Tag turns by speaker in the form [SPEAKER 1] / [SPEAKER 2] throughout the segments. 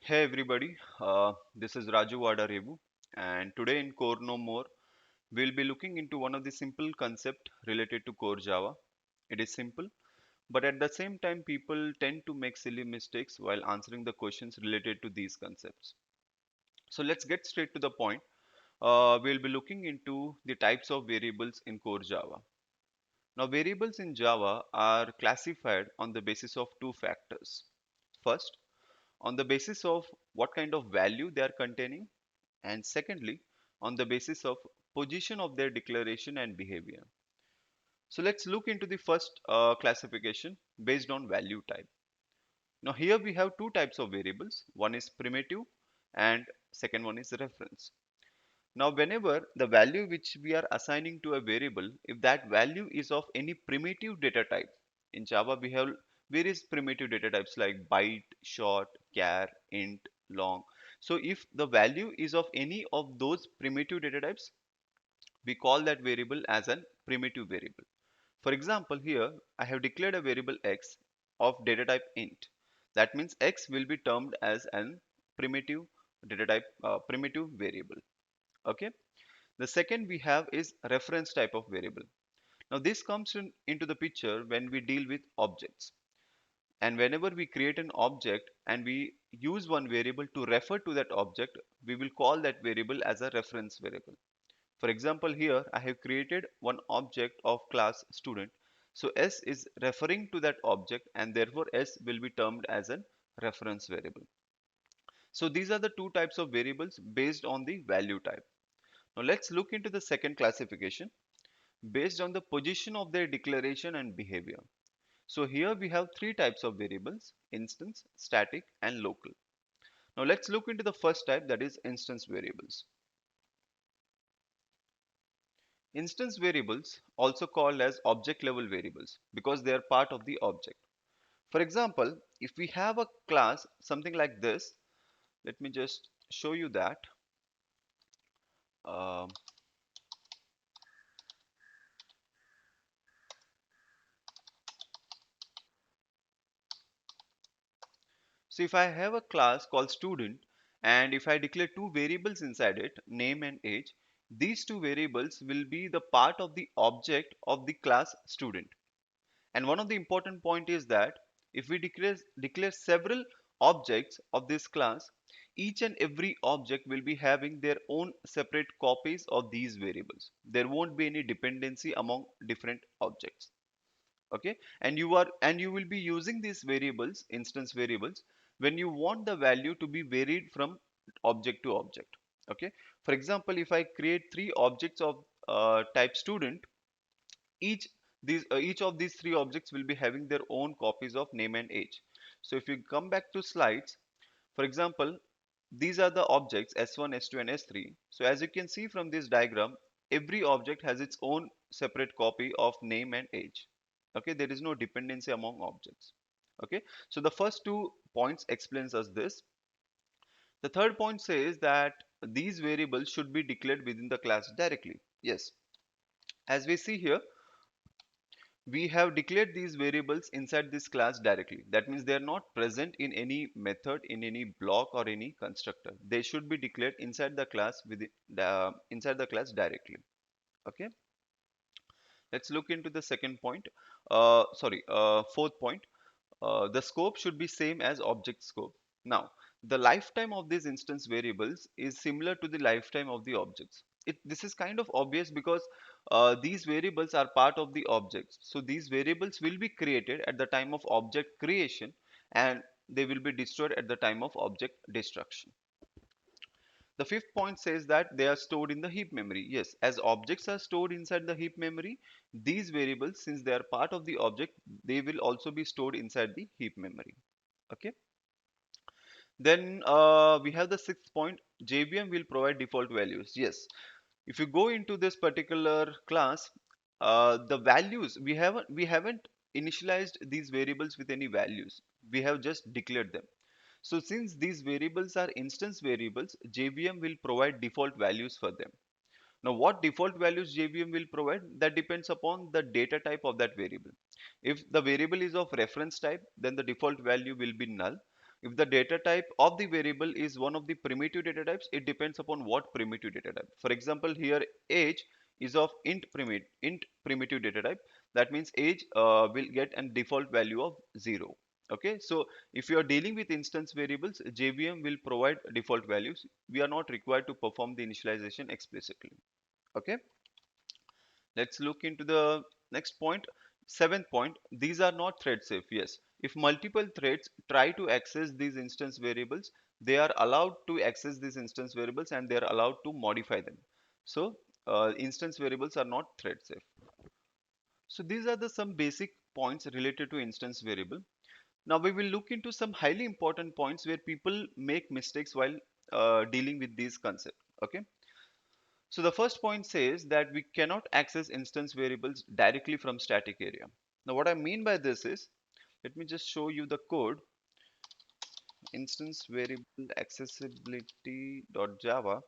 [SPEAKER 1] Hey everybody, this is Raju Vadarevu, and today in Core No More, we'll be looking into one of the simple concept related to core Java. It is simple, but at the same time, people tend to make silly mistakes while answering the questions related to these concepts. So let's get straight to the point. We'll be looking into the types of variables in core Java. Now, variables in Java are classified on the basis of two factors. First, on the basis of what kind of value they are containing, and secondly, on the basis of position of their declaration and behavior. So let's look into the first classification based on value type. Now here we have two types of variables. One is primitive and second one is reference. Now whenever the value which we are assigning to a variable, if that value is of any primitive data type, in Java we have various primitive data types like byte, short, char, int, long. So if the value is of any of those primitive data types, we call that variable as a primitive variable. For example, here I have declared a variable x of data type int. That means x will be termed as an primitive data type, primitive variable. Okay. The second we have is reference type of variable. Now this comes into the picture when we deal with objects. And whenever we create an object and we use one variable to refer to that object, we will call that variable as a reference variable. For example, here I have created one object of class student. So S is referring to that object and therefore S will be termed as a reference variable. So these are the two types of variables based on the value type. Now let's look into the second classification based on the position of their declaration and behavior. So here we have three types of variables: instance, static, and local. Now let's look into the first type, that is instance variables. Instance variables, also called as object level variables, because they are part of the object. For example, if we have a class something like this, let me just show you that. Um, so if I have a class called student, and if I declare two variables inside it, name and age, these two variables will be the part of the object of the class student. And one of the important point is that if we declare several objects of this class, each and every object will be having their own separate copies of these variables. There won't be any dependency among different objects. Okay, and you will be using these variables, instance variables, when you want the value to be varied from object to object. Okay, for example, if I create three objects of type student, each each of these three objects will be having their own copies of name and age. So if you come back to slides, for example, these are the objects s1, s2, and s3. So as you can see from this diagram, every object has its own separate copy of name and age. Okay, there is no dependency among objects. Okay, so the first two points explains us this. The third point says that these variables should be declared within the class directly. Yes, as we see here, we have declared these variables inside this class directly. That means they are not present in any method, in any block, or any constructor. They should be declared inside the class inside the class directly. Okay, let's look into the second point. Fourth point. The scope should be same as object scope. Now, the lifetime of these instance variables is similar to the lifetime of the objects. This is kind of obvious because these variables are part of the objects. So these variables will be created at the time of object creation, and they will be destroyed at the time of object destruction. The fifth point says that they are stored in the heap memory. Yes, as objects are stored inside the heap memory, these variables, since they are part of the object, they will also be stored inside the heap memory. Okay. Then we have the sixth point. JVM will provide default values. Yes, if you go into this particular class, the values we haven't initialized these variables with any values. We have just declared them. So since these variables are instance variables, JVM will provide default values for them. Now, what default values JVM will provide, that depends upon the data type of that variable. If the variable is of reference type, then the default value will be null. If the data type of the variable is one of the primitive data types, it depends upon what primitive data type. For example, here age is of int primitive data type. That means age will get a default value of 0. Okay, so if you are dealing with instance variables, JVM will provide default values. We are not required to perform the initialization explicitly. Okay, let's look into the next point. Seventh point, these are not thread safe. Yes, if multiple threads try to access these instance variables, they are allowed to access these instance variables and they are allowed to modify them. So instance variables are not thread safe. So these are the some basic points related to instance variable. Now we will look into some highly important points where people make mistakes while dealing with these concepts. Okay, so the first point says that we cannot access instance variables directly from static area. Now what I mean by this is, let me just show you the code. Instance variable accessibility.java.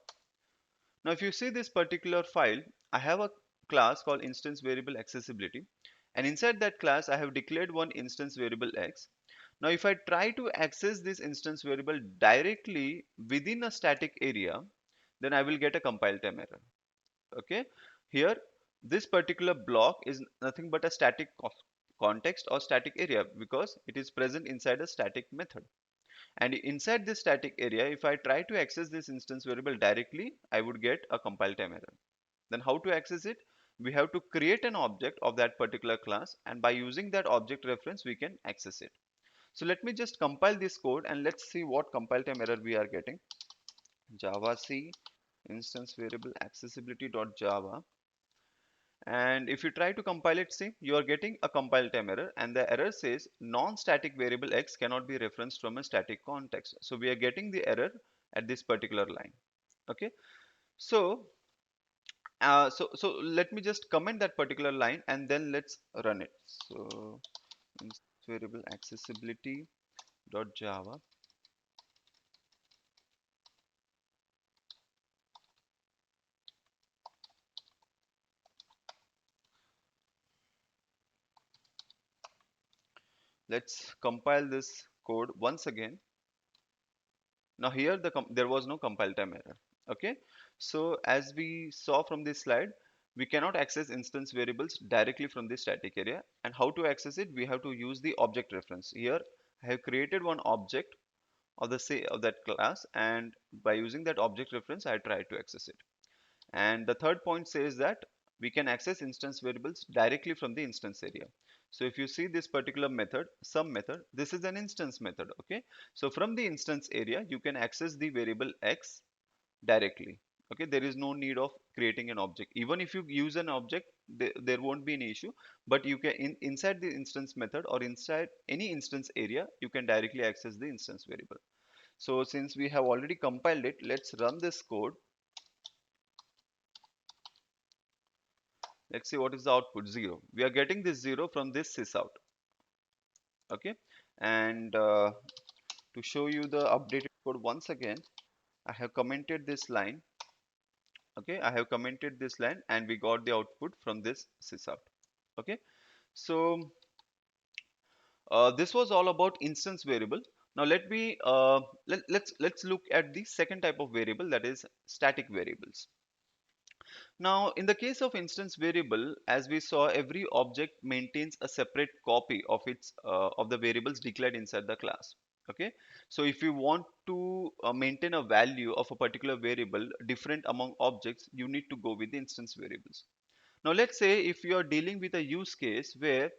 [SPEAKER 1] Now if you see this particular file, I have a class called instance variable accessibility, and inside that class I have declared one instance variable x. Now if I try to access this instance variable directly within a static area, then I will get a compile time error. Okay, here this particular block is nothing but a static context or static area because it is present inside a static method, and inside this static area, if I try to access this instance variable directly, I would get a compile time error. Then how to access it? We have to create an object of that particular class, and by using that object reference we can access it. So let me just compile this code and let's see what compile time error we are getting. Java C instance variable accessibility.java, and if you try to compile it, see you are getting a compile time error, and the error says non-static variable x cannot be referenced from a static context. So we are getting the error at this particular line. Okay, so so let me just comment that particular line and then let's run it. So instance variable accessibility dot java. Let's compile this code once again. Now here there was no compile time error. Okay, so as we saw from this slide, we cannot access instance variables directly from the static area, and how to access it? We have to use the object reference. Here I have created one object of the say of that class, and by using that object reference I try to access it. And the third point says that we can access instance variables directly from the instance area. So if you see this particular method, sum method, this is an instance method. Okay, so from the instance area you can access the variable x directly. Okay, there is no need of creating an object. Even if you use an object, there won't be any issue, but you can inside the instance method or inside any instance area you can directly access the instance variable. So since we have already compiled it, let's run this code. Let's see what is the output. 0. We are getting this 0 from this sysout. Okay, and to show you the updated code once again, I have commented this line. Okay, I have commented this line and we got the output from this sysout. Okay, so this was all about instance variable. Now let's look at the second type of variable, that is static variables. Now, in the case of instance variable, as we saw, every object maintains a separate copy of its of the variables declared inside the class. Okay, so if you want to maintain a value of a particular variable different among objects, you need to go with the instance variables. Now, let's say if you are dealing with a use case where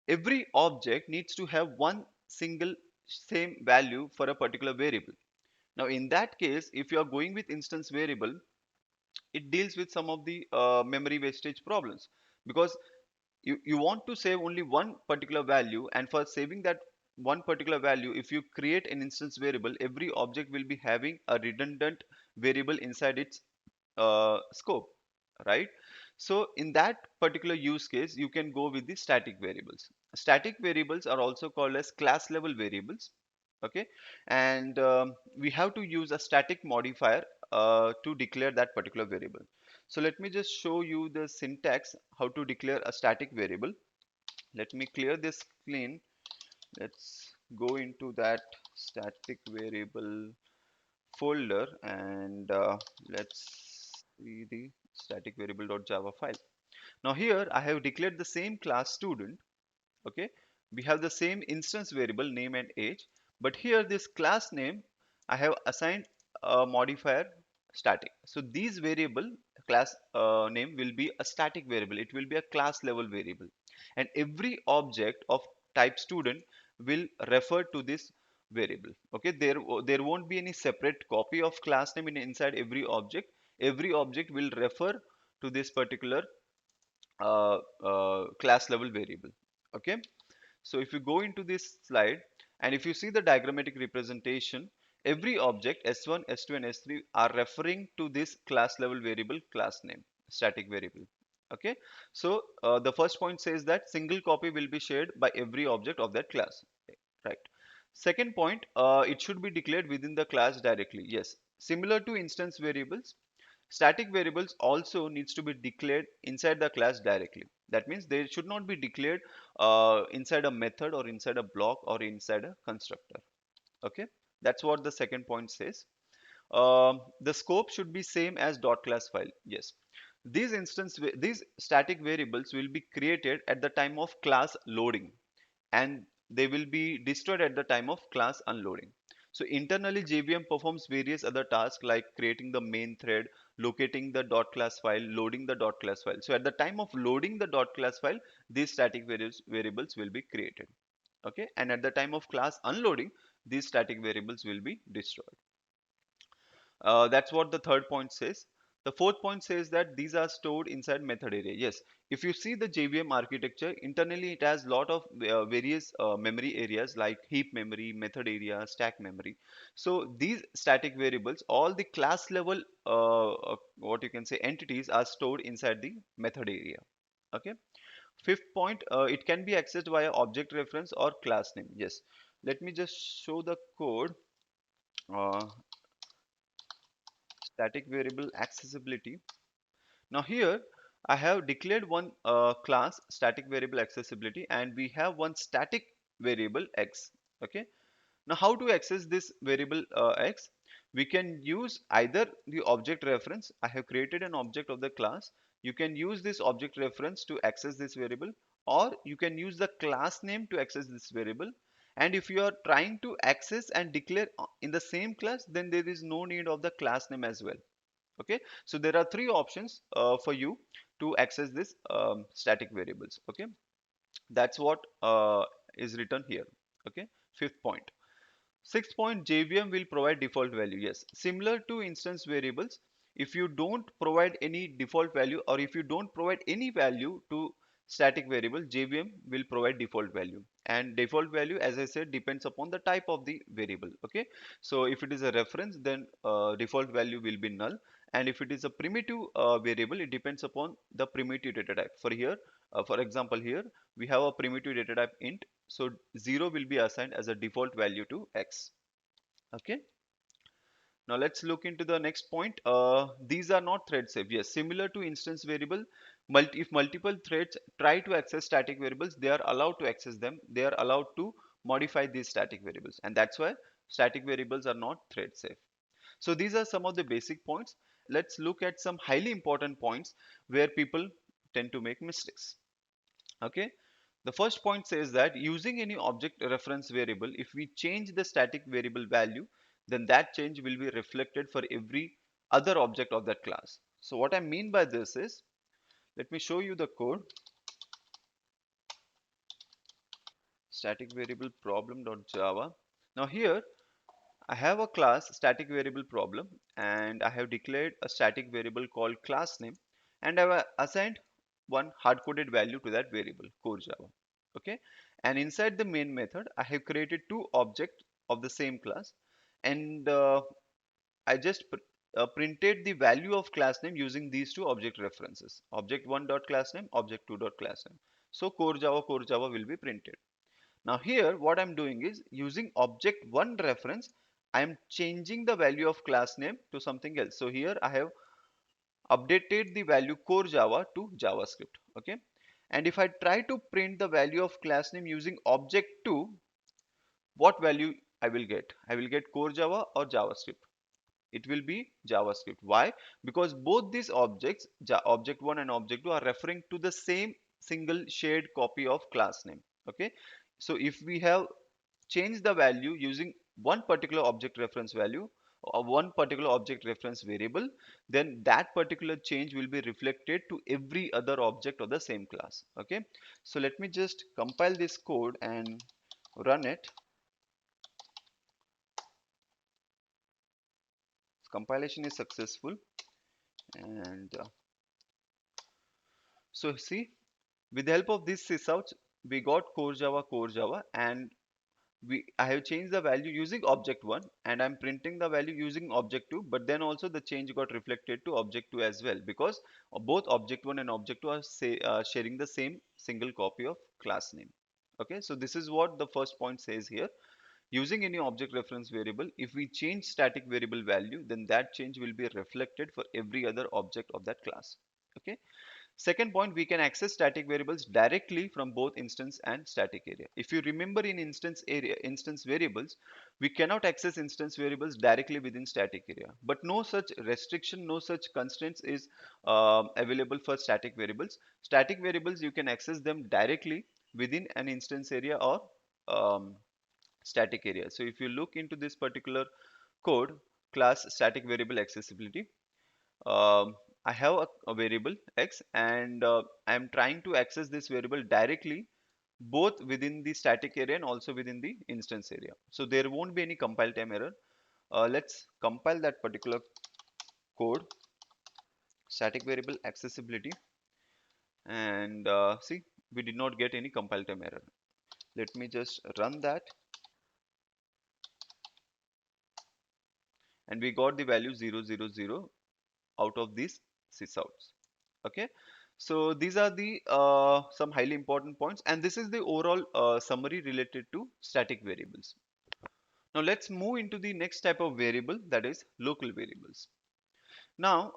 [SPEAKER 1] every object needs to have one single same value for a particular variable. Now, in that case, if you are going with instance variable, it deals with some of the memory wastage problems, because you want to save only one particular value, and for saving that one particular value, if you create an instance variable, every object will be having a redundant variable inside its scope, right? So in that particular use case you can go with the static variables. Static variables are also called as class level variables. Okay, and we have to use a static modifier to declare that particular variable. So let me just show you the syntax how to declare a static variable. Let me clear this clean. Let's go into that static variable folder, and let's see the static variable.java file. Now here I have declared the same class student. Okay, we have the same instance variable name and age, but here this class name I have assigned a modifier static. So these variable class name will be a static variable, it will be a class level variable, and every object of type student will refer to this variable. Okay, there won't be any separate copy of class name inside every object. Every object will refer to this particular class level variable. Okay, so if you go into this slide and if you see the diagrammatic representation, every object S1, S2 and S3 are referring to this class level variable class name, static variable. Okay, so the first point says that single copy will be shared by every object of that class, right? Second point, it should be declared within the class directly. Yes, similar to instance variables, static variables also needs to be declared inside the class directly. That means they should not be declared inside a method or inside a block or inside a constructor. Okay, that's what the second point says. The scope should be same as dot class file. Yes, these static variables will be created at the time of class loading, and they will be destroyed at the time of class unloading. So internally JVM performs various other tasks like creating the main thread, locating the dot class file, loading the dot class file. So at the time of loading the dot class file, these static variables will be created. Okay, and at the time of class unloading, these static variables will be destroyed. That's what the third point says. The fourth point says that these are stored inside method area. Yes, if you see the JVM architecture, internally it has lot of various memory areas like heap memory, method area, stack memory. So these static variables, all the class level, what you can say, entities are stored inside the method area. Okay. Fifth point, it can be accessed via object reference or class name. Yes, let me just show the code. Uh, Static variable accessibility. Now here I have declared one class static variable accessibility, and we have one static variable x. Okay, now how to access this variable x? We can use either the object reference. I have created an object of the class. You can use this object reference to access this variable, or you can use the class name to access this variable. And if you are trying to access and declare in the same class, then there is no need of the class name as well. Okay, so there are three options for you to access this static variables. Okay, that's what is written here. Okay, fifth point. Sixth point, JVM will provide default value. Yes, similar to instance variables, if you don't provide any default value or if you don't provide any value to static variable, JVM will provide default value. And default value, as I said, depends upon the type of the variable. Okay, so if it is a reference, then default value will be null. And if it is a primitive variable, it depends upon the primitive data type. For example, here we have a primitive data type int, so 0 will be assigned as a default value to x. Okay, now let's look into the next point. These are not thread safe. Yes, similar to instance variable, if multiple threads try to access static variables, they are allowed to access them. They are allowed to modify these static variables, and that's why static variables are not thread safe. So these are some of the basic points. Let's look at some highly important points where people tend to make mistakes. Okay, the first point says that using any object reference variable, if we change the static variable value, then that change will be reflected for every other object of that class. So what I mean by this is, let me show you the code. Static variable problem.java. Now here I have a class static variable problem, and I have declared a static variable called class name, and I have assigned one hard-coded value to that variable, core Java. Okay, and inside the main method I have created two objects of the same class, and I just printed the value of class name using these two object references, object 1 dot class name, object 2 dot class name. So core Java will be printed. Now here what I'm doing is, using object 1 reference, I am changing the value of class name to something else. So here I have updated the value core Java to JavaScript. Okay, and if I try to print the value of class name using object 2, what value I will get core Java or JavaScript. It will be JavaScript. Why? Because both these objects, object 1 and object 2, are referring to the same single shared copy of class name. Okay, so if we have changed the value using one particular object reference value or one particular object reference variable, then that particular change will be reflected to every other object of the same class. Okay, so let me just compile this code and run it. Compilation is successful, and so see, with the help of this sysouts, we got core Java, and I have changed the value using object 1, and I'm printing the value using object 2, but then also the change got reflected to object 2 as well, because both object 1 and object 2 are sharing the same single copy of class name. Okay, so this is what the first point says here. Using any object reference variable, if we change static variable value, then that change will be reflected for every other object of that class. Okay. Second point, we can access static variables directly from both instance and static area. If you remember, in instance variables, we cannot access instance variables directly within static area. But no such restriction, no such constraints is available for static variables. Static variables, you can access them directly within an instance area or um, static area. So if you look into this particular code, class static variable accessibility, um, I have a variable x, and I am trying to access this variable directly both within the static area and also within the instance area. So there won't be any compile time error. Let's compile that particular code, static variable accessibility, and see, we did not get any compile time error. Let me just run that, and we got the value 000 out of these sysouts. Okay, so these are the some highly important points, and this is the overall summary related to static variables. Now let's move into the next type of variable, that is local variables. Now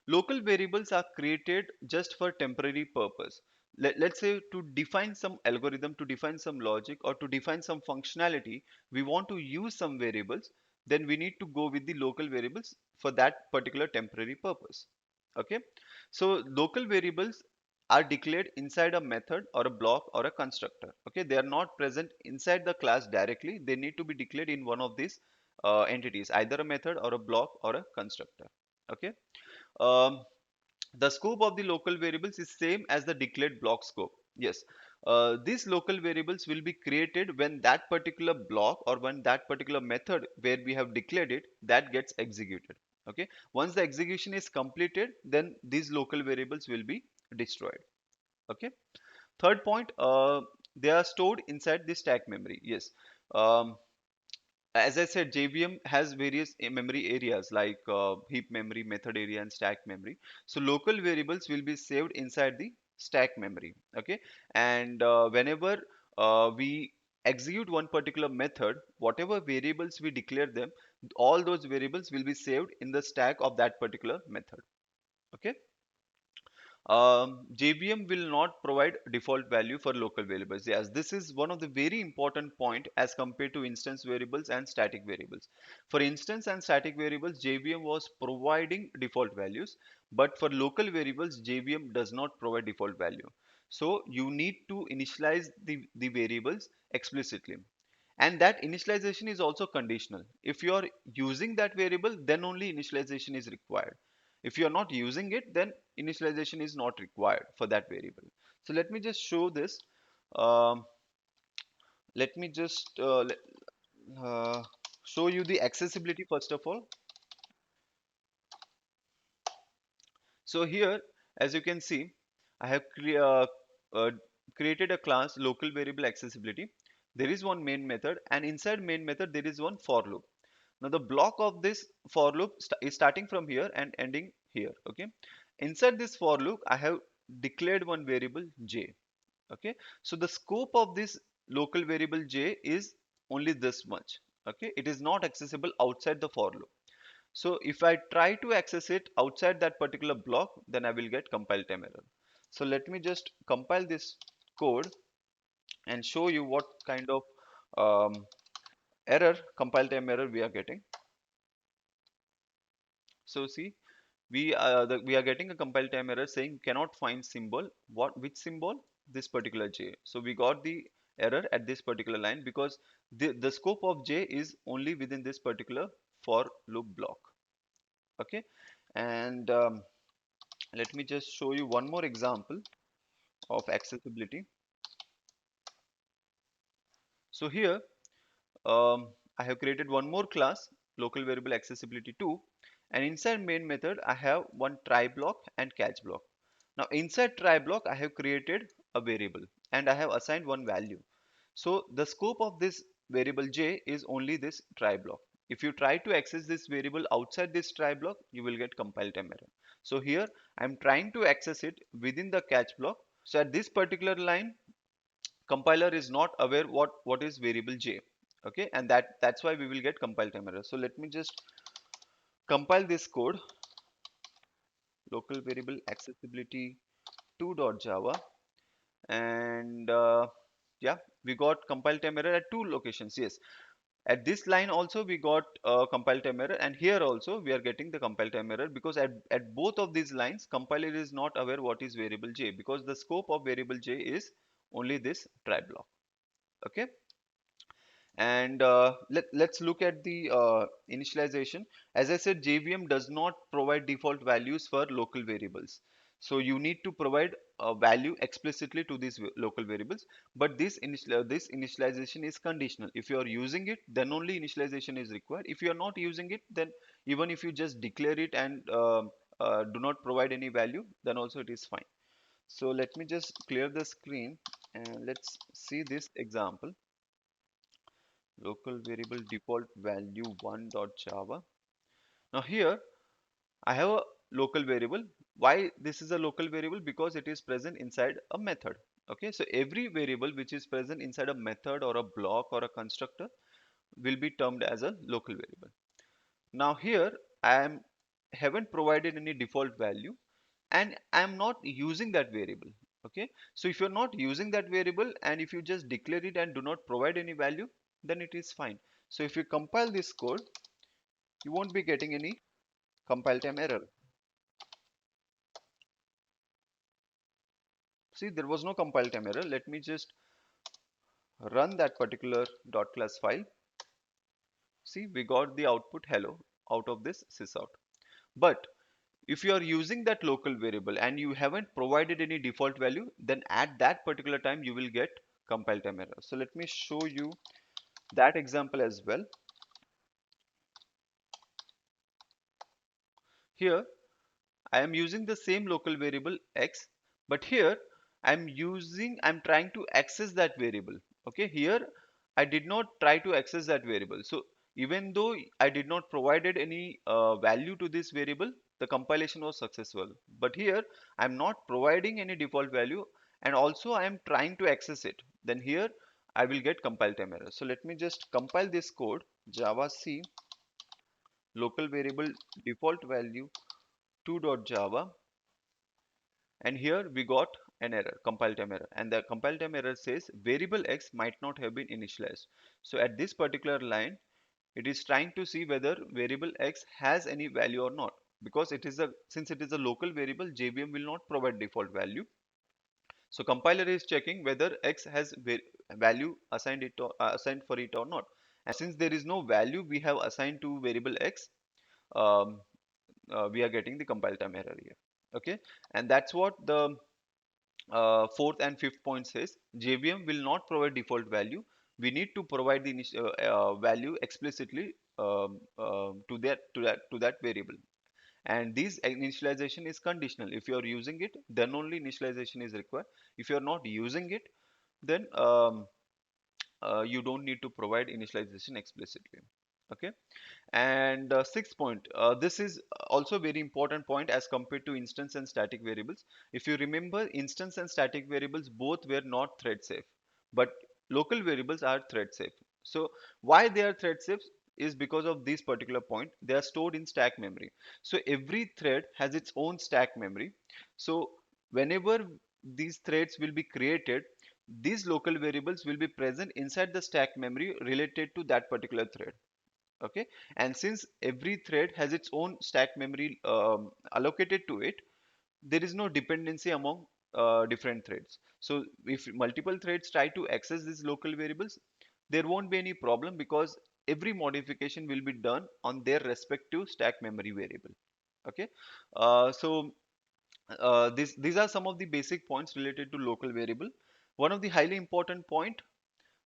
[SPEAKER 1] local variables are created just for temporary purpose. Let's say to define some algorithm, to define some logic, or to define some functionality, we want to use some variables, then we need to go with the local variables for that particular temporary purpose. Okay, so local variables are declared inside a method or a block or a constructor. Okay, they are not present inside the class directly, they need to be declared in one of these entities, either a method or a block or a constructor. Okay, um, the scope of the local variables is same as the declared block scope. Yes, these local variables will be created when that particular block or when that particular method where we have declared it, that gets executed. Okay, once the execution is completed, then these local variables will be destroyed. Okay, third point, they are stored inside the stack memory. Yes, um, as I said, JVM has various memory areas like heap memory, method area, and stack memory. So local variables will be saved inside the stack memory. Okay, and whenever we execute one particular method, whatever variables we declare them, all those variables will be saved in the stack of that particular method. Okay. JVM will not provide default value for local variables. Yes, this is one of the very important point as compared to instance variables and static variables. For instance and static variables, JVM was providing default values, but for local variables, JVM does not provide default value. So you need to initialize the variables explicitly. And that initialization is also conditional. If you are using that variable, then only initialization is required. If you are not using it, then initialization is not required for that variable. So let me just show this. Um, let me just uh, show you the accessibility first of all. So here, as you can see, I have uh, created a class local variable accessibility. There is one main method, and inside main method there is one for loop. Now the block of this for loop is starting from here and ending here. Okay, inside this for loop I have declared one variable j. Okay, so the scope of this local variable j is only this much. Okay, it is not accessible outside the for loop. So if I try to access it outside that particular block, then I will get compile time error. So let me just compile this code and show you what kind of um, error, compile time error we are getting. So see, we are getting a compile time error saying cannot find symbol. Which symbol? This particular j. So we got the error at this particular line because the scope of j is only within this particular for loop block. Okay, and let me just show you one more example of accessibility. So here I have created one more class, local variable accessibility 2, and inside main method I have one try block and catch block. Now inside try block I have created a variable and I have assigned one value. So the scope of this variable j is only this try block. If you try to access this variable outside this try block, you will get compile time error. So here I am trying to access it within the catch block. So at this particular line, compiler is not aware what is variable j. Okay, and that's why we will get compile time error. So let me just compile this code, local variable accessibility 2.java, and yeah, we got compile time error at two locations. Yes, at this line also we got compile time error, and here also we are getting the compile time error because at both of these lines compiler is not aware what is variable j, because the scope of variable j is only this try block. Okay, and let's look at the initialization. As I said, JVM does not provide default values for local variables, so you need to provide a value explicitly to these local variables. But this initialization is conditional. If you are using it, then only initialization is required. If you are not using it, then even if you just declare it and do not provide any value, then also it is fine. So let me just clear the screen and let's see this example. Local variable default value 1.java. Now here I have a local variable. Why this is a local variable? Because it is present inside a method. Okay, so every variable which is present inside a method or a block or a constructor will be termed as a local variable. Now here haven't provided any default value and I am not using that variable. Okay, so if you're not using that variable and if you just declare it and do not provide any value, then it is fine. So if you compile this code, you won't be getting any compile time error. See, there was no compile time error. Let me just run that particular .class file. See, we got the output hello out of this sysout. But if you are using that local variable and you haven't provided any default value, then at that particular time you will get compile time error. So let me show you that example as well. Here I am using the same local variable x, but here I'm trying to access that variable. Okay, here I did not try to access that variable. So even though I did not provided any value to this variable, the compilation was successful. But here I'm not providing any default value and also I am trying to access it. Then here I will get compile time error. So let me just compile this code, java c local variable default value 2.java, and here we got an error, compile time error, and the compile time error says variable x might not have been initialized. So at this particular line it is trying to see whether variable x has any value or not, because since it is a local variable, JVM will not provide default value. So compiler is checking whether x has value assigned for it or not, and since there is no value we have assigned to variable x, um, we are getting the compile time error here. Okay, and that's what the fourth and fifth point says. JVM will not provide default value. We need to provide the value explicitly to that variable. And this initialization is conditional. If you are using it, then only initialization is required. If you are not using it, then you don't need to provide initialization explicitly. Okay, and sixth point, this is also very important point as compared to instance and static variables. If you remember, instance and static variables both were not thread safe, but local variables are thread safe. So why they are thread safe is because of this particular point. They are stored in stack memory. So every thread has its own stack memory. So whenever these threads will be created, these local variables will be present inside the stack memory related to that particular thread. Okay, and since every thread has its own stack memory allocated to it, there is no dependency among different threads. So if multiple threads try to access these local variables, there won't be any problem because every modification will be done on their respective stack memory variable. Okay, so these are some of the basic points related to local variable. One of the highly important point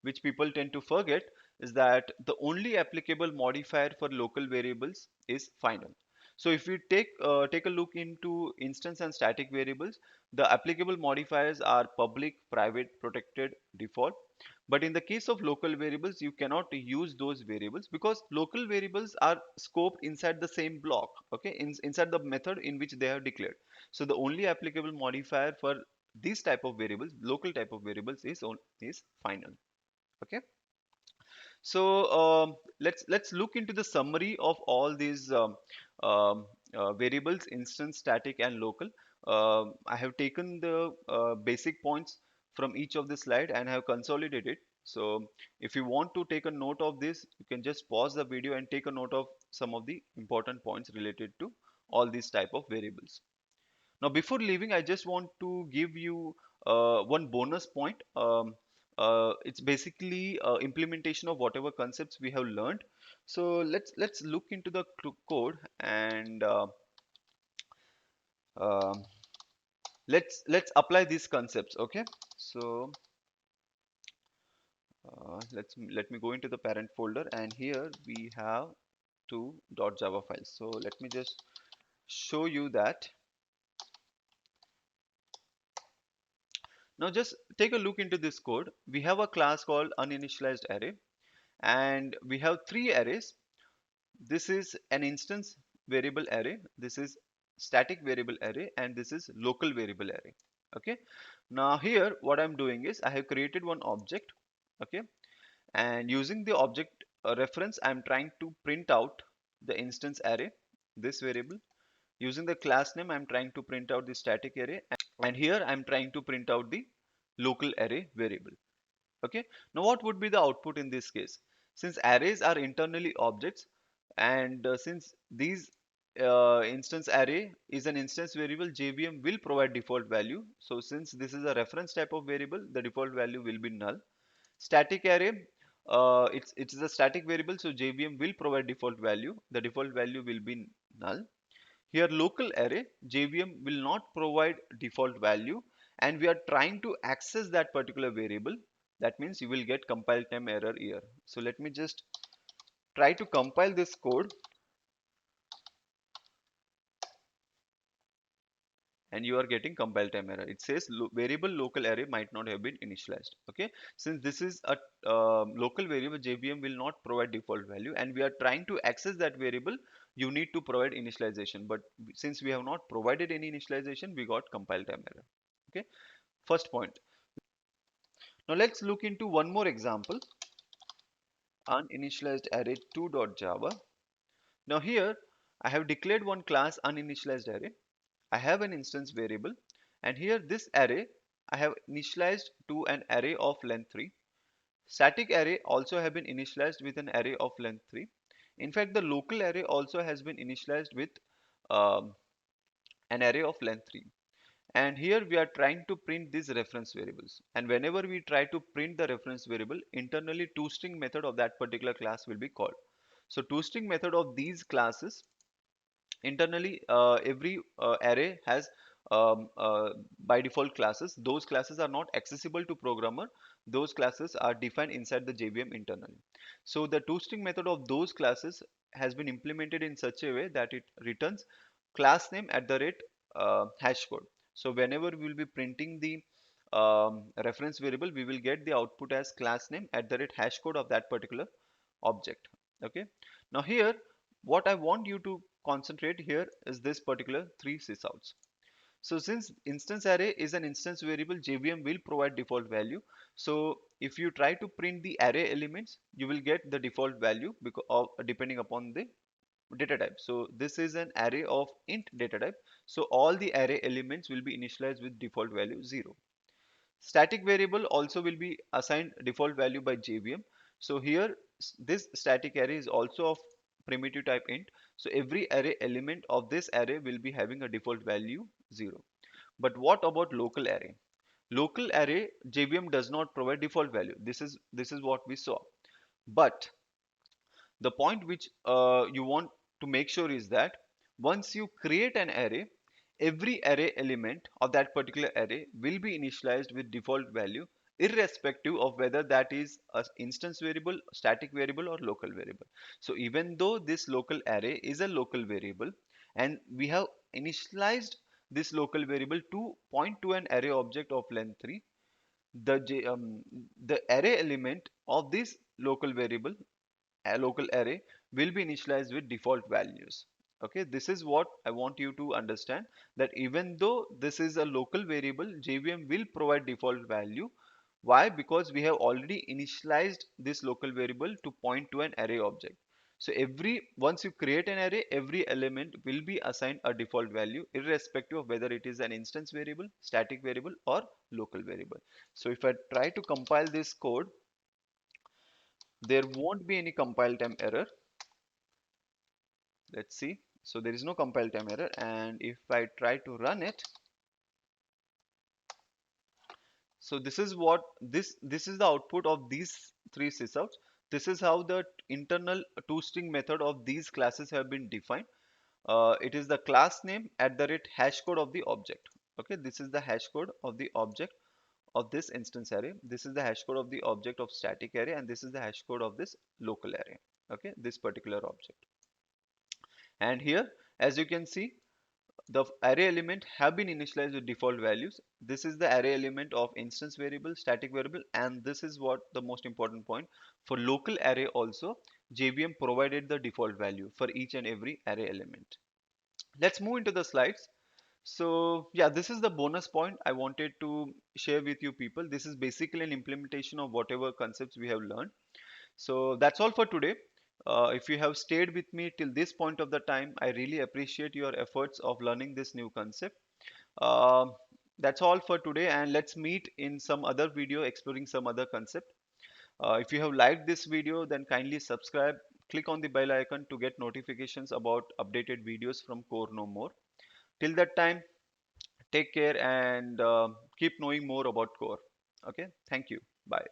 [SPEAKER 1] which people tend to forget is that the only applicable modifier for local variables is final. So if we take a look into instance and static variables, the applicable modifiers are public, private, protected, default. But in the case of local variables, you cannot use those variables because local variables are scoped inside the same block, okay, inside the method in which they are declared. So the only applicable modifier for these type of variables, local type of variables, is final. Okay, so let's look into the summary of all these variables: instance, static, and local. I have taken the basic points from each of the slide and have consolidated. So if you want to take a note of this, you can just pause the video and take a note of some of the important points related to all these type of variables. Now, before leaving, I just want to give you one bonus point. It's basically implementation of whatever concepts we have learned. So let's look into the code and um let's apply these concepts. Okay, so let me go into the parent folder, and here we have two .java files. So let me just show you that. Now just take a look into this code. We have a class called uninitialized array, and we have three arrays. This is an instance variable array, this is static variable array, and this is local variable array. Okay, now here what I'm doing is I have created one object. Okay, and using the object reference, I'm trying to print out the instance array, this variable. Using the class name, I'm trying to print out the static array, and here I'm trying to print out the local array variable. Okay, now what would be the output in this case? Since arrays are internally objects, and since these instance array is an instance variable, JVM will provide default value. So since this is a reference type of variable, the default value will be null. Static array, it's a static variable, so JVM will provide default value, the default value will be null. Here local array, JVM will not provide default value, and we are trying to access that particular variable. That means you will get compile time error here. So let me just try to compile this code, and you are getting compile time error. It says variable local array might not have been initialized. Okay, since this is a local variable, JVM will not provide default value, and we are trying to access that variable. You need to provide initialization, but since we have not provided any initialization, we got compile time error. Okay, first point. Now let's look into one more example, uninitialized array 2.java. Now here I have declared one class uninitialized array. I have an instance variable, and here this array I have initialized to an array of length 3. Static array also have been initialized with an array of length 3. In fact, the local array also has been initialized with um, an array of length 3. And here we are trying to print these reference variables, and whenever we try to print the reference variable, internally toString method of that particular class will be called. So toString method of these classes, internally every array has by default classes. Those classes are not accessible to programmer, those classes are defined inside the JVM internally. So the toString method of those classes has been implemented in such a way that it returns class name at the rate hash code. So whenever we will be printing the reference variable, we will get the output as class name at the rate hash code of that particular object. Okay, now here what I want you to concentrate here is this particular three sysouts. So since instance array is an instance variable, JVM will provide default value. So if you try to print the array elements, you will get the default value because of depending upon the data type. So this is an array of int data type, so all the array elements will be initialized with default value 0. Static variable also will be assigned default value by JVM. So here this static array is also of primitive type int. So every array element of this array will be having a default value 0. But what about local array? Local array JVM does not provide default value. This is what we saw. But the point which you want to make sure is that once you create an array, every array element of that particular array will be initialized with default value, irrespective of whether that is an instance variable, static variable, or local variable. So even though this local array is a local variable and we have initialized this local variable to point to an array object of length 3, the array element of this local variable, a local array, will be initialized with default values. Okay, this is what I want you to understand, that even though this is a local variable, JVM will provide default value. Why? Because we have already initialized this local variable to point to an array object. So once you create an array, every element will be assigned a default value, irrespective of whether it is an instance variable, static variable, or local variable. So if I try to compile this code, there won't be any compile time error. Let's see. So there is no compile time error, and if I try to run it, so this is what this is the output of these three sysouts. This is how the internal toString method of these classes have been defined. It is the class name at the rate hash code of the object. Okay, this is the hash code of the object of this instance array. This is the hash code of the object of static array, and this is the hash code of this local array. Okay, this particular object. And here, as you can see, the array element have been initialized with default values. This is the array element of instance variable, static variable, and this is what the most important point. For local array also, JVM provided the default value for each and every array element. Let's move into the slides. So yeah, this is the bonus point I wanted to share with you people. This is basically an implementation of whatever concepts we have learned. So that's all for today. If you have stayed with me till this point of the time, I really appreciate your efforts of learning this new concept. Um that's all for today, and let's meet in some other video exploring some other concept. If you have liked this video, then kindly subscribe, click on the bell icon to get notifications about updated videos from Core No More. Till that time, take care and keep knowing more about Core. Okay, thank you. Bye.